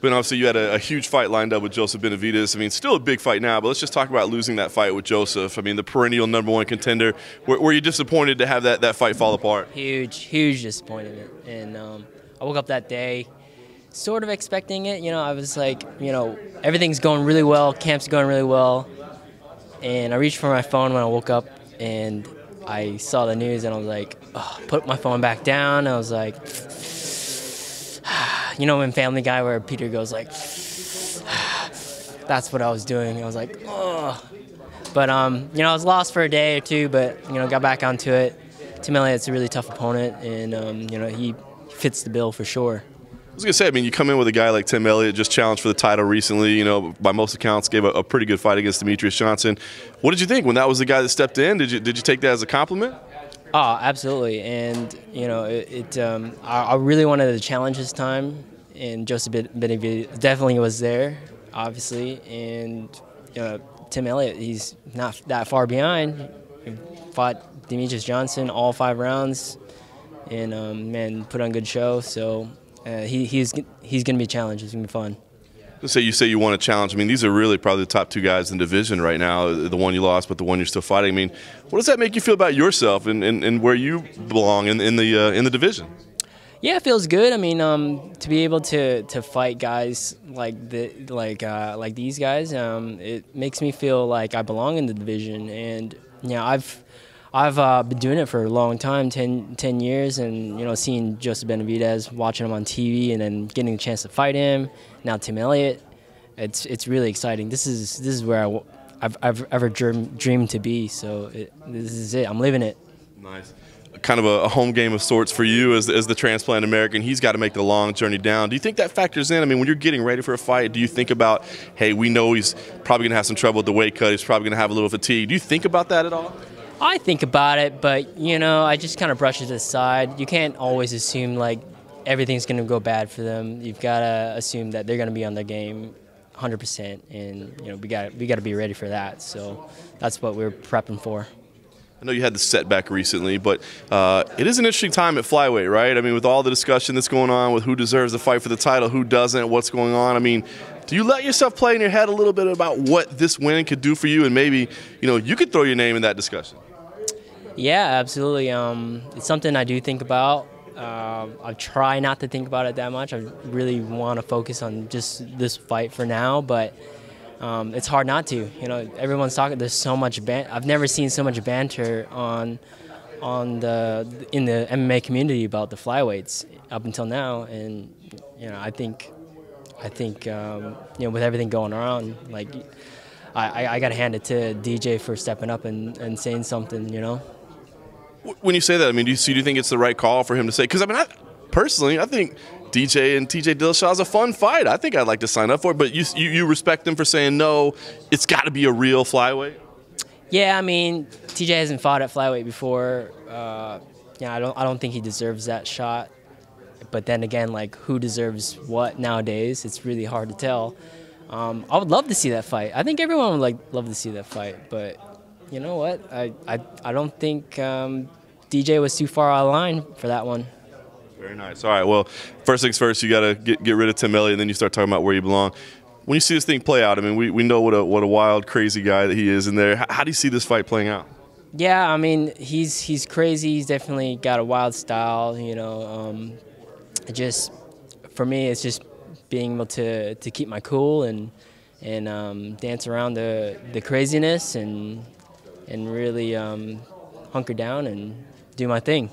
But obviously you had a huge fight lined up with Joseph Benavidez. I mean, still a big fight now, but let's just talk about losing that fight with Joseph. I mean, the perennial #1 contender. Were you disappointed to have that fight fall apart? Huge disappointment. And I woke up that day sort of expecting it. I was like, everything's going really well, camp's going really well. And I reached for my phone when I woke up, and I saw the news, and I was like, put my phone back down. I was like, in Family Guy where Peter goes like, that's what I was doing. I was like, oh. But, I was lost for a day or two, but, got back onto it. Tim Elliott's a really tough opponent, and, he fits the bill for sure. I was going to say, I mean, you come in with a guy like Tim Elliott, just challenged for the title recently, by most accounts gave a pretty good fight against Demetrius Johnson. What did you think when that was the guy that stepped in? Did you take that as a compliment? Oh, absolutely. And, I really wanted a challenge this time, and Joseph Benavidez definitely was there, obviously. And, Tim Elliott, he's not that far behind. He fought Demetrius Johnson all 5 rounds and, put on a good show. So he's going to be a challenge. It's going to be fun. So you say you want a challenge. I mean, these are really probably the top 2 guys in the division right now, the one you lost, but the one you're still fighting. I mean, what does that make you feel about yourself and where you belong in the division? Yeah, it feels good. I mean, to be able to fight guys like these guys, it makes me feel like I belong in the division. And I've been doing it for a long time, 10 years, and seeing Joseph Benavidez, watching him on TV, and then getting a chance to fight him. Now Tim Elliott, it's really exciting. This is where I've ever dreamed to be. So this is it. I'm living it. Nice. Kind of a home game of sorts for you as the transplant American. He's got to make the long journey down. Do you think that factors in? I mean, when you're getting ready for a fight, do you think about, hey, we know he's probably going to have some trouble with the weight cut. He's probably going to have a little fatigue. Do you think about that at all? I think about it, but, I just kind of brush it aside. You can't always assume, like, everything's going to go bad for them. You've got to assume that they're going to be on their game 100%, and, we got to be ready for that. So that's what we're prepping for. I know you had the setback recently, but it is an interesting time at flyweight, right? I mean, with all the discussion that's going on with who deserves the fight for the title, who doesn't, what's going on. I mean, do you let yourself play in your head a little bit about what this win could do for you, and maybe, you could throw your name in that discussion? Yeah, absolutely. It's something I do think about. I try not to think about it that much. I really want to focus on just this fight for now, but it's hard not to. Everyone's talking. There's so much I've never seen so much banter in the MMA community about the flyweights up until now, and I think with everything going around, like I got to hand it to DJ for stepping up and saying something. When you say that, I mean, do you think it's the right call for him to say? Because I mean, personally, I think DJ and TJ Dillashaw is a fun fight. I think I'd like to sign up for it. But you respect him for saying no. It's got to be a real flyweight. Yeah, I mean, TJ hasn't fought at flyweight before. I don't think he deserves that shot. But then again, like, who deserves what nowadays? It's really hard to tell. I would love to see that fight. I think everyone would love to see that fight. But you know what? I don't think DJ was too far out of line for that one. Very nice. All right, well, first things first, you got to get rid of Tim Elliott, and then you start talking about where you belong. When you see this thing play out, I mean, we know what a wild, crazy guy that he is in there. How do you see this fight playing out? Yeah, I mean, he's crazy. He's definitely got a wild style, for me, it's just being able to keep my cool and dance around the craziness and really hunker down and do my thing.